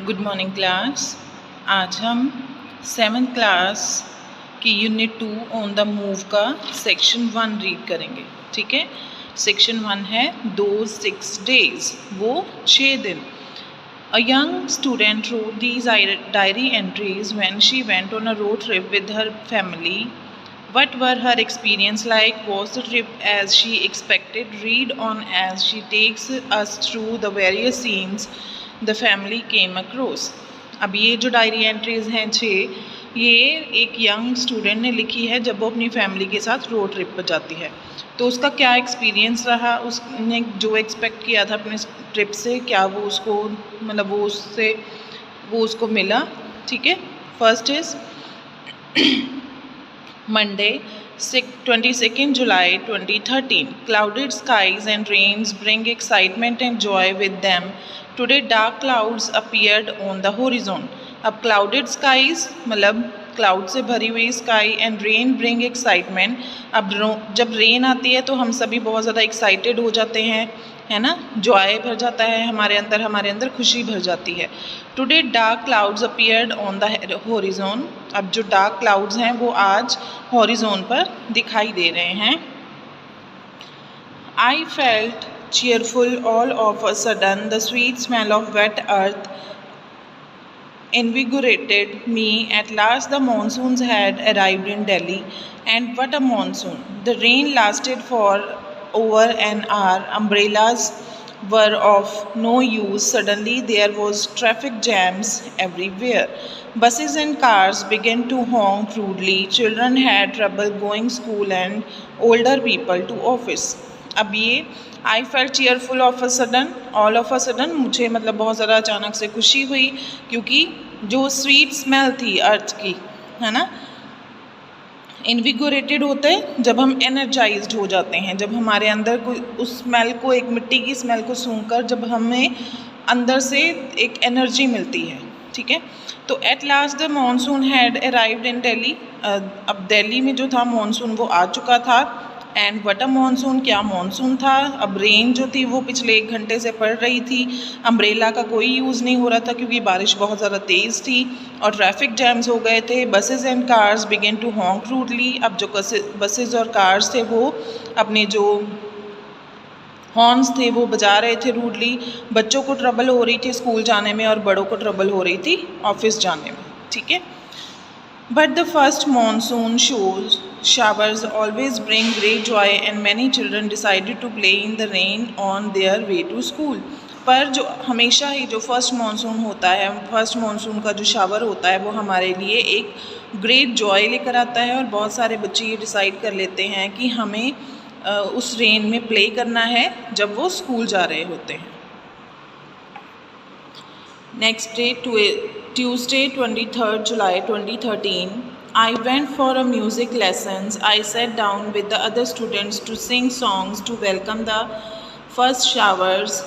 Good morning class. आज हम 7th class की यूनिट 2 ऑन द मूव का सेक्शन 1 रीड करेंगे। ठीक है, सेक्शन 1 है दोज 6 days, वो 6 दिन। A young student wrote these diary entries when she went on a road trip with her family. What were her experience like? Was the trip as she expected? Read on as she takes us through the various scenes the family came across. अब ये जो diary entries हैं 6, ये एक young student ने लिखी है जब वो अपनी फैमिली के साथ रोड ट्रिप पर जाती है। तो उसका क्या एक्सपीरियंस रहा, उसने जो एक्सपेक्ट किया था अपने ट्रिप से, क्या वो उसको मतलब वो उसको मिला। ठीक है, first is Monday, 22nd July 2013. Clouded skies and rains bring excitement and joy with them. Today dark clouds appeared on the horizon. अब clouded skies मतलब क्लाउड से भरी हुई sky and rain bring excitement. अब जब रेन आती है तो हम सभी बहुत ज़्यादा एक्साइटेड हो जाते हैं, है ना, जॉय भर जाता है हमारे अंदर खुशी भर जाती है। Today dark clouds appeared on the horizon. अब जो डार्क क्लाउड्स हैं वो आज हॉरिजॉन पर दिखाई दे रहे हैं। I felt cheerful all of a sudden. The sweet smell of wet earth invigorated me. At last the monsoons had arrived in Delhi, and what a monsoon! The rain lasted for over an hour. Umbrellas were of no use. Suddenly there was traffic jams everywhere. Buses and cars began to honk rudely. Children had trouble going to school and older people to office. अब ये I felt cheerful of a sudden, all of a sudden, मुझे मतलब बहुत ज़्यादा अचानक से खुशी हुई, क्योंकि जो स्वीट स्मेल थी अर्थ की, है ना, इन्विगोरेटेड होते हैं जब हम एनर्जाइज्ड हो जाते हैं, जब हमारे अंदर कोई उस स्मेल को, एक मिट्टी की स्मेल को सूंघकर जब हमें अंदर से एक एनर्जी मिलती है। ठीक है, तो at last the monsoon had arrived in Delhi. अब दिल्ली में जो था मानसून वो आ चुका था। एंड वट अ मानसून, क्या मानसून था। अब रेन जो थी वो पिछले 1 घंटे से पड़ रही थी। अम्ब्रेला का कोई यूज़ नहीं हो रहा था क्योंकि बारिश बहुत ज़्यादा तेज़ थी और ट्रैफिक जैम्स हो गए थे। Buses and cars began to honk rudely. अब जो बसेस और कार्स थे वो अपने जो हॉर्न्स थे वो बजा रहे थे रूडली। बच्चों को ट्रबल हो रही थी स्कूल जाने में और बड़ों को ट्रबल हो रही थी ऑफिस जाने में। ठीक है, but the first monsoon showers always bring great joy, and many children decided to play in the rain on their way to school. पर जो हमेशा ही जो फर्स्ट मानसून होता है, फर्स्ट मानसून का जो शावर होता है वो हमारे लिए एक ग्रेट जॉय लेकर आता है और बहुत सारे बच्चे ये डिसाइड कर लेते हैं कि हमें उस रेन में प्ले करना है जब वो स्कूल जा रहे होते हैं। Next day, Tuesday, 23rd July 2013, I went for a music lessons. I sat down with the other students to sing songs to welcome the first showers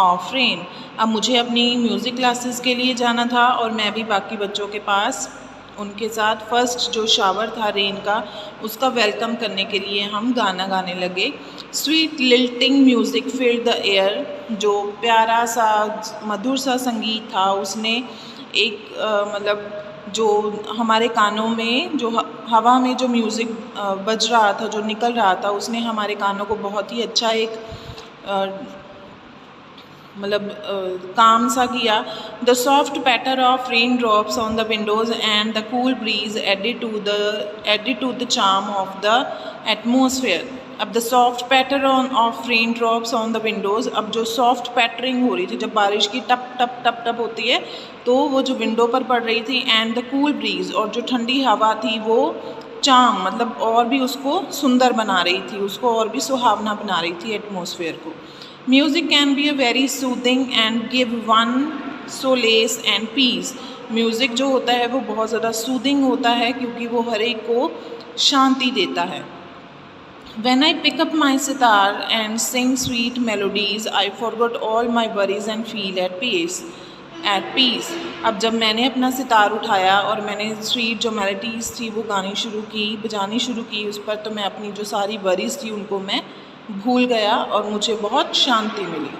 of rain. अब मुझे अपनी म्यूज़िक क्लासेस के लिए जाना था और मैं भी बाकी बच्चों के पास उनके साथ फर्स्ट जो शावर था रेन का उसका वेलकम करने के लिए हम गाना गाने लगे। Sweet lilting music filled the air. जो प्यारा सा मधुर सा संगीत था उसने एक मतलब जो हमारे कानों में जो हवा में जो म्यूज़िक बज रहा था, जो निकल रहा था, उसने हमारे कानों को बहुत ही अच्छा एक मतलब काम सा किया। The soft patter of rain drops on the windows and the cool breeze added to the charm of the atmosphere. अब the soft patter of rain drops on the windows, अब जो सॉफ्ट पैटरिंग हो रही थी, जब बारिश की टप टप टप टप होती है तो वो जो विंडो पर पड़ रही थी, एंड द कूल ब्रीज, और जो ठंडी हवा थी वो चार्म मतलब और भी उसको सुंदर बना रही थी, उसको और भी सुहावना बना रही थी एटमोसफेयर को। Music can be a very soothing and give one solace and peace. Music जो होता है वो बहुत ज़्यादा सूदिंग होता है क्योंकि वो हर एक को शांति देता है। When I pick up my sitar and sing sweet melodies, I forgot all my worries and feel at peace. अब जब मैंने अपना सितार उठाया और मैंने स्वीट जो मेलोडीज़ थी वो बजानी शुरू की उस पर, तो मैं अपनी जो सारी वरीज़ थी उनको मैं भूल गया और मुझे बहुत शांति मिली।